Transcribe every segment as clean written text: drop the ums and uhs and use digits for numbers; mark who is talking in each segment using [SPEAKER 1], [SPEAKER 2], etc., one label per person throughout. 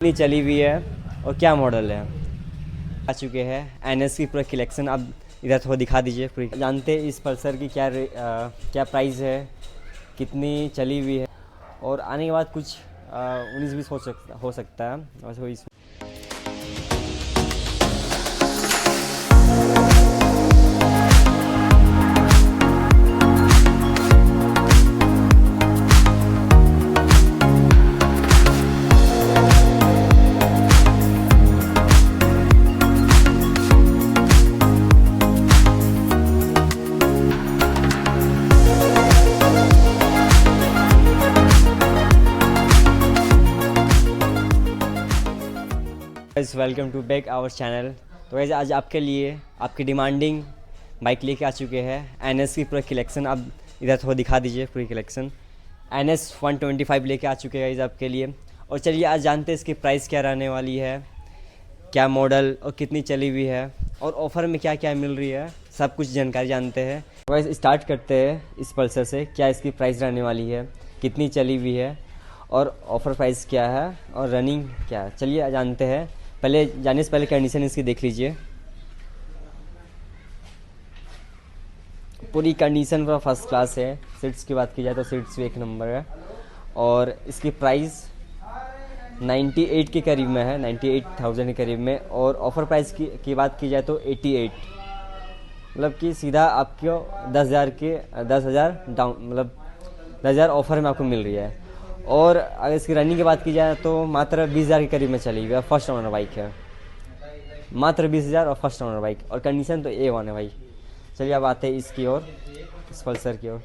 [SPEAKER 1] कितनी चली हुई है और क्या मॉडल है। आ चुके हैं एनएस की पूरा कलेक्शन। आप इधर थोड़ा दिखा दीजिए पूरी। जानते हैं इस पल्सर की क्या प्राइस है, कितनी चली हुई है और आने के बाद कुछ 19-20 हो सकता है और इस welcome to back our channel. तो वैसे आज आपके लिए आपकी डिमांडिंग बाइक लेके आ चुके हैं एनएस की पूरा कलेक्शन। आप इधर थोड़ा दिखा दीजिए पूरी कलेक्शन। एनएस 125 लेके आ चुके हैं इस आपके लिए। और चलिए आज जानते हैं इसकी प्राइस क्या रहने वाली है, क्या मॉडल और कितनी चली हुई है और ऑफ़र में क्या क्या मिल रही है, सब कुछ जानकारी जानते हैं। वैसे स्टार्ट करते हैं इस पल्सर से। क्या इसकी प्राइस रहने वाली है, कितनी चली हुई है और ऑफ़र प्राइस क्या है और रनिंग क्या है, चलिए जानते हैं। पहले जाने से पहले कंडीशन इसकी देख लीजिए। पूरी कंडीशन पूरा फर्स्ट क्लास है। सीट्स की बात की जाए तो सीट्स भी एक नंबर है और इसकी प्राइस 98 के करीब में है, 98,000 के करीब में। और ऑफ़र प्राइस की बात की जाए तो 88, मतलब कि सीधा आपको 10,000 डाउन, मतलब 10,000 ऑफ़र में आपको मिल रही है। और अगर इसकी रनिंग की बात की जाए तो मात्र 20,000 के करीब में चली हुई है। फर्स्ट ओनर बाइक है, मात्र 20,000 और फर्स्ट ओनर बाइक और कंडीशन तो A1 है भाई। चलिए अब आते हैं इसकी ओर, इस पल्सर की ओर।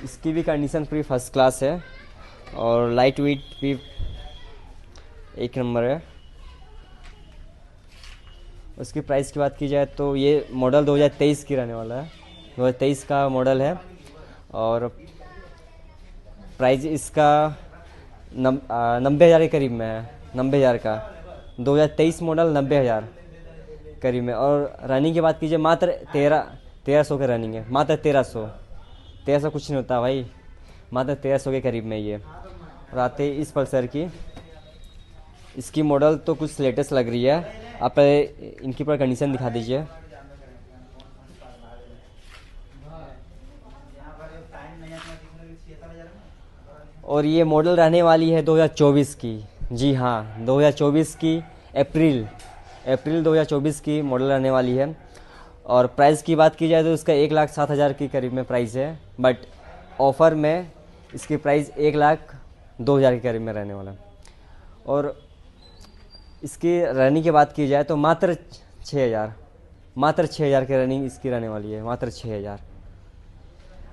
[SPEAKER 1] इसकी भी कंडीशन पूरी फर्स्ट क्लास है और लाइट वेट भी एक नंबर है। उसकी प्राइस की बात की जाए तो ये मॉडल 2023 की रहने वाला है, 2023 का मॉडल है। और प्राइस इसका 90,000 के करीब में है, 90,000 का 2023 मॉडल 90,000 करीब में। और रनिंग की बात कीजिए मात्र 1300 के रनिंग है, मात्र 1300 कुछ नहीं होता भाई, मात्र 1300 के करीब में ये। और आते इस पल्सर की, इसकी मॉडल तो कुछ लेटेस्ट लग रही है। आप इनकी पूरा कंडीशन दिखा दीजिए। और ये मॉडल रहने वाली है 2024 की। जी हाँ, 2024 की अप्रैल 2024 की मॉडल रहने वाली है। और प्राइस की बात की जाए तो इसका 1,07,000 के करीब में प्राइस है, बट ऑफ़र में इसकी प्राइस 1,02,000 के करीब में रहने वाला है। और इसकी रनिंग की बात की जाए तो मात्र 6,000 की रनिंग इसकी रहने वाली है, मात्र 6,000।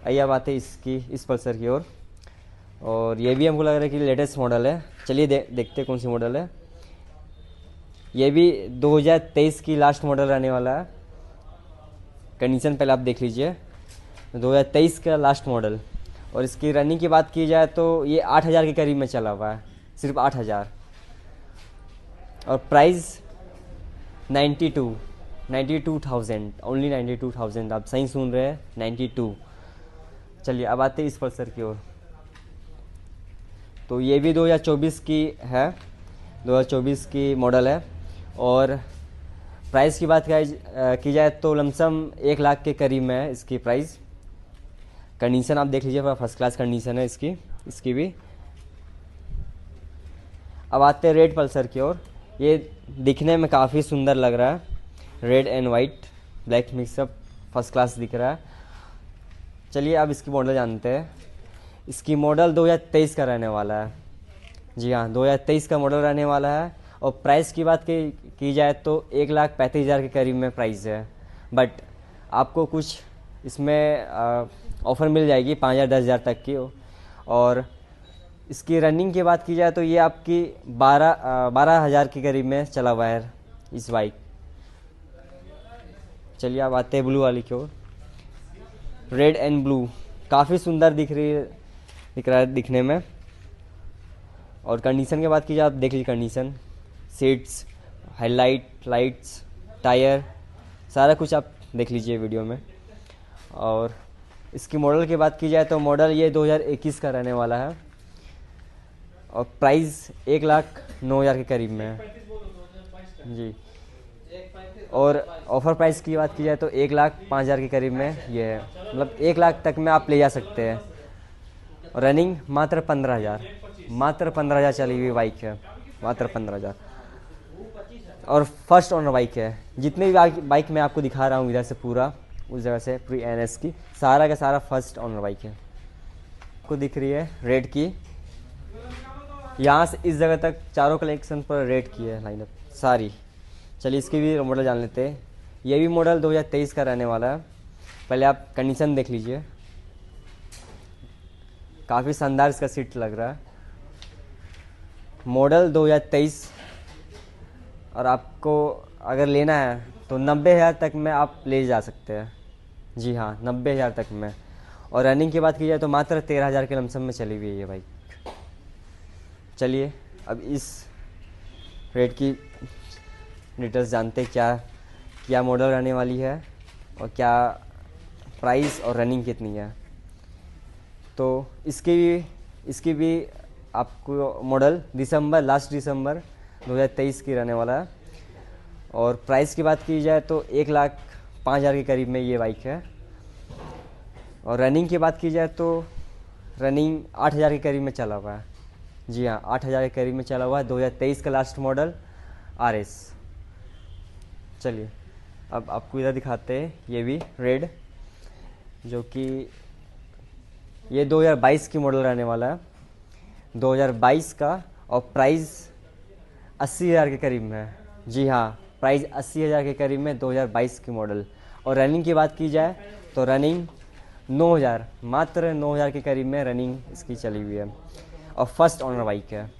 [SPEAKER 1] आइए अब आते इसकी इस पल्सर की ओर। और ये भी हमको लग रहा है कि लेटेस्ट मॉडल है। चलिए देखते कौन सी मॉडल है। ये भी 2023 की लास्ट मॉडल रहने वाला है। कंडीशन पहले आप देख लीजिए, 2023 का लास्ट मॉडल। और इसकी रनिंग की बात की जाए तो ये 8,000 के करीब में चला हुआ है, सिर्फ 8,000। और प्राइस 92,000, ओनली 92,000। आप सही सुन रहे हैं, 92। चलिए अब आते हैं इस पल्सर की ओर। तो ये भी 2024 की है, 2024 की मॉडल है। और प्राइस की बात की जाए तो लमसम 1,00,000 के करीब में है इसकी प्राइस। कंडीशन आप देख लीजिए, फर्स्ट क्लास कंडीशन है इसकी भी। अब आते हैं रेड पल्सर की ओर। ये दिखने में काफ़ी सुंदर लग रहा है, red and white black mix up, first class दिख रहा है। चलिए अब इसकी मॉडल जानते हैं। इसकी मॉडल 2023 का रहने वाला है। जी हाँ, 2023 का मॉडल रहने वाला है। और प्राइस की बात की जाए तो 1,35,000 के करीब में प्राइस है, बट आपको कुछ इसमें ऑफ़र मिल जाएगी 5,000 10,000 तक की। और इसकी रनिंग की बात की जाए तो ये आपकी 12,000 के करीब में चला हुआ है इस बाइक। चलिए अब आते हैं ब्लू वाली की ओर। रेड एंड ब्लू काफ़ी सुंदर दिख रहा है दिखने में। और कंडीशन की बात की जाए, आप देख लीजिए condition, seats, headlight, lights, tyre, सारा कुछ आप देख लीजिए वीडियो में। और इसकी मॉडल की बात की जाए तो मॉडल ये 2021 का रहने वाला है। और प्राइस 1,09,000 के करीब में है जी। और ऑफ़र प्राइस की बात की जाए तो 1,05,000 के करीब में ये है, मतलब 1 लाख तक में आप ले जा सकते हैं। और रनिंग मात्र 15,000 चली हुई बाइक है, मात्र 15,000। और फर्स्ट ओनर बाइक है। जितने भी बाइक मैं आपको दिखा रहा हूँ इधर से पूरा, उस जगह से पूरी NS की सारा का सारा फर्स्ट ओनर बाइक है। आपको दिख रही है रेड की, यहाँ से इस जगह तक चारों कलेक्शन पर रेड की है लाइनअप सारी। चलिए इसकी भी मॉडल जान लेते हैं। ये भी मॉडल 2023 का रहने वाला है। पहले आप कंडीशन देख लीजिए, काफ़ी शानदार इसका सीट लग रहा है। मॉडल 2023, और आपको अगर लेना है तो 90,000 तक में आप ले जा सकते हैं। जी हाँ, 90,000 तक में। और रनिंग की बात की जाए तो मात्र 13,000 के लमसम में चली हुई है ये बाइक। चलिए अब इस रेट की डिटेल्स जानते क्या मॉडल रहने वाली है और क्या प्राइस और रनिंग कितनी है। तो इसकी भी आपको मॉडल लास्ट दिसंबर 2023 की रहने वाला है। और प्राइस की बात की जाए तो 1,05,000 के करीब में ये बाइक है। और रनिंग की बात की जाए तो रनिंग 8,000 के करीब में चला हुआ है। जी हाँ, 8,000 के करीब में चला हुआ है। 2023 का लास्ट मॉडल RS। चलिए अब आपको इधर दिखाते हैं, ये भी रेड, जो कि ये 2022 की मॉडल रहने वाला है, 2022 का। और प्राइस 80,000 के करीब में है। जी हाँ, प्राइस 80,000 के करीब में 2022 की मॉडल। और रनिंग की बात की जाए तो रनिंग 9,000, मात्र 9,000 के करीब में रनिंग इसकी चली हुई है। और फर्स्ट ओनर बाइक है।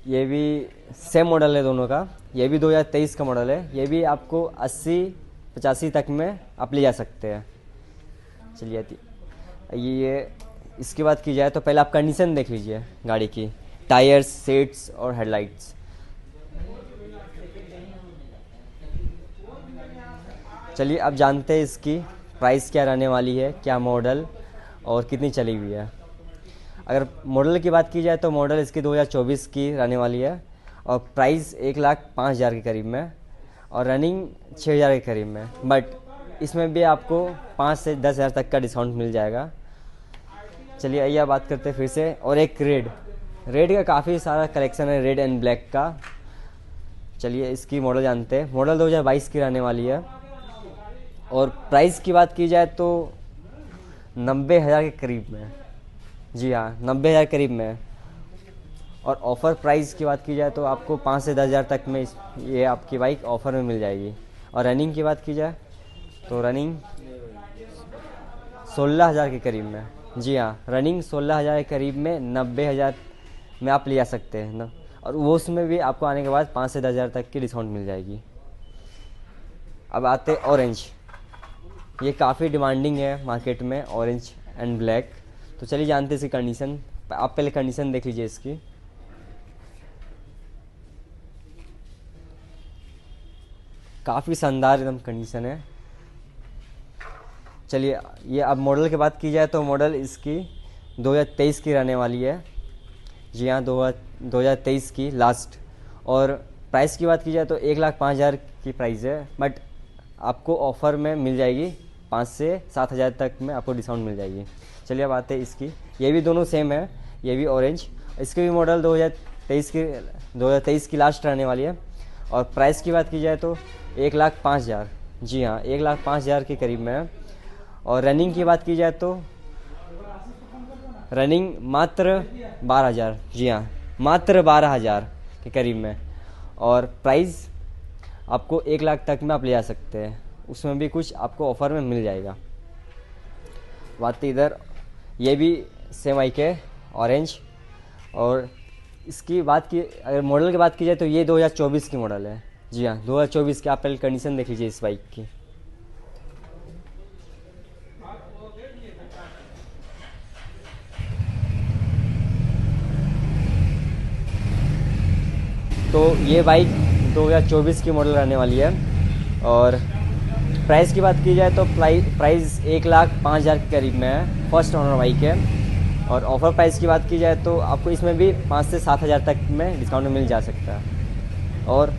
[SPEAKER 1] ये भी सेम मॉडल है दोनों का। ये भी 2023 का मॉडल है। ये भी आपको 80-85 तक में आप ले जा सकते हैं। चलिए ये इसकी बात की जाए तो पहले आप कंडीशन देख लीजिए गाड़ी की, टायर्स, सीट्स और हेडलाइट्स। चलिए अब जानते हैं इसकी प्राइस क्या रहने वाली है, क्या मॉडल और कितनी चली हुई है। अगर मॉडल की बात की जाए तो मॉडल इसकी 2024 की रहने वाली है। और प्राइस 1,05,000 के करीब में और रनिंग 6,000 के करीब में। बट इसमें भी आपको 5 से 10,000 तक का डिस्काउंट मिल जाएगा। चलिए आइए बात करते हैं फिर से। और एक रेड का काफ़ी सारा कलेक्शन है, रेड एंड ब्लैक का। चलिए इसकी मॉडल जानते हैं। मॉडल 2022 की रहने वाली है। और प्राइस की बात की जाए तो 90,000 के करीब में। जी हाँ, 90,000 करीब में। और ऑफ़र प्राइस की बात की जाए तो आपको 5 से 10,000 तक में ये आपकी बाइक ऑफ़र में मिल जाएगी। और रनिंग की बात की जाए तो रनिंग 16,000 के करीब में। जी हाँ, रनिंग 16,000 के करीब में 90,000 में आप ले जा सकते हैं ना। और वो उसमें भी आपको आने के बाद 5 से 10,000 तक की डिस्काउंट मिल जाएगी। अब आते ऑरेंज। ये काफ़ी डिमांडिंग है मार्केट में, ऑरेंज एंड ब्लैक। तो चलिए जानते हैं इसकी कंडीशन। आप पहले कंडीशन देख लीजिए इसकी। काफ़ी शानदार एकदम कंडीशन है। चलिए ये अब मॉडल की बात की जाए तो मॉडल इसकी 2023 की रहने वाली है। जी हाँ, 2023 की लास्ट। और प्राइस की बात की जाए तो 1,05,000 की प्राइस है। बट आपको ऑफ़र में मिल जाएगी 5 से 7,000 तक में आपको डिस्काउंट मिल जाएगी। चलिए अब आते हैं इसकी। ये भी दोनों सेम है, ये भी ऑरेंज। इसकी भी मॉडल 2023 की लास्ट रहने वाली है। और प्राइस की बात की जाए तो 1,05,000। जी हाँ, 1,05,000 के करीब में है। और रनिंग की बात की जाए तो रनिंग मात्र 12,000। जी हाँ, मात्र 12,000 के करीब में। और प्राइस आपको 1,00,000 तक में आप ले जा सकते हैं। उसमें भी कुछ आपको ऑफ़र में मिल जाएगा। बात इधर, ये भी सेम बाइक है, ऑरेंज। और इसकी बात की अगर मॉडल की बात की जाए तो ये 2024 की मॉडल है। जी हाँ, 2024 की। आप पहले कंडीशन देख लीजिए इस बाइक की। तो ये बाइक 2024 की मॉडल रहने वाली है। और प्राइस की बात की जाए तो प्राइस 1,05,000 के करीब में है। फर्स्ट ओनर बाइक है। और ऑफ़र प्राइस की बात की जाए तो आपको इसमें भी 5 से 7 हज़ार तक में डिस्काउंट मिल जा सकता है। और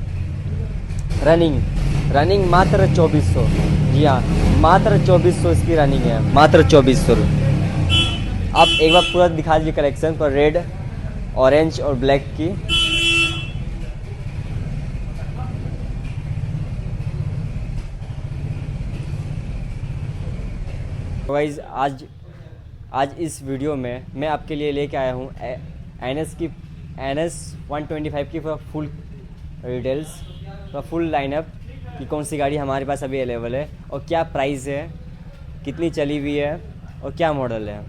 [SPEAKER 1] रनिंग मात्र 2400। जी हाँ, मात्र 2400 इसकी रनिंग है, मात्र 2400। आप एक बार पूरा दिखा दीजिए कलेक्शन पर, रेड, ऑरेंज और ब्लैक की। तो गाइस आज इस वीडियो में मैं आपके लिए लेके आया हूँ NS 125 की फुल डिटेल्स, फुल लाइनअप कि कौन सी गाड़ी हमारे पास अभी अवेलेबल है और क्या प्राइस है, कितनी चली हुई है और क्या मॉडल है।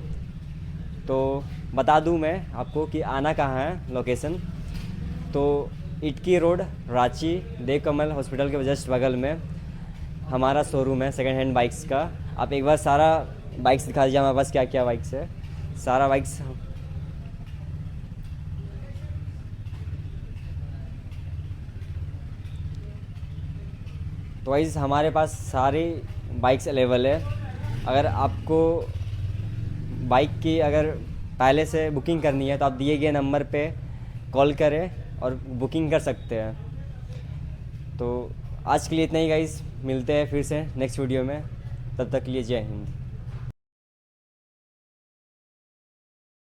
[SPEAKER 1] तो बता दूं मैं आपको कि आना कहाँ है, लोकेशन तो इटकी रोड, रांची, देव कमल हॉस्पिटल के जस्ट बगल में हमारा शोरूम है सेकंड हैंड बाइक्स का। आप एक बार सारा बाइक्स दिखा दीजिए हमारे पास क्या क्या बाइक्स है, सारा बाइक्स। तो वाइज हमारे पास सारी बाइक्स अवेलेबल है। अगर आपको बाइक की अगर पहले से बुकिंग करनी है तो आप दिए गए नंबर पे कॉल करें और बुकिंग कर सकते हैं। तो आज के लिए इतना ही गाइस, मिलते हैं फिर से नेक्स्ट वीडियो में, तब तक के लिए जय हिंद।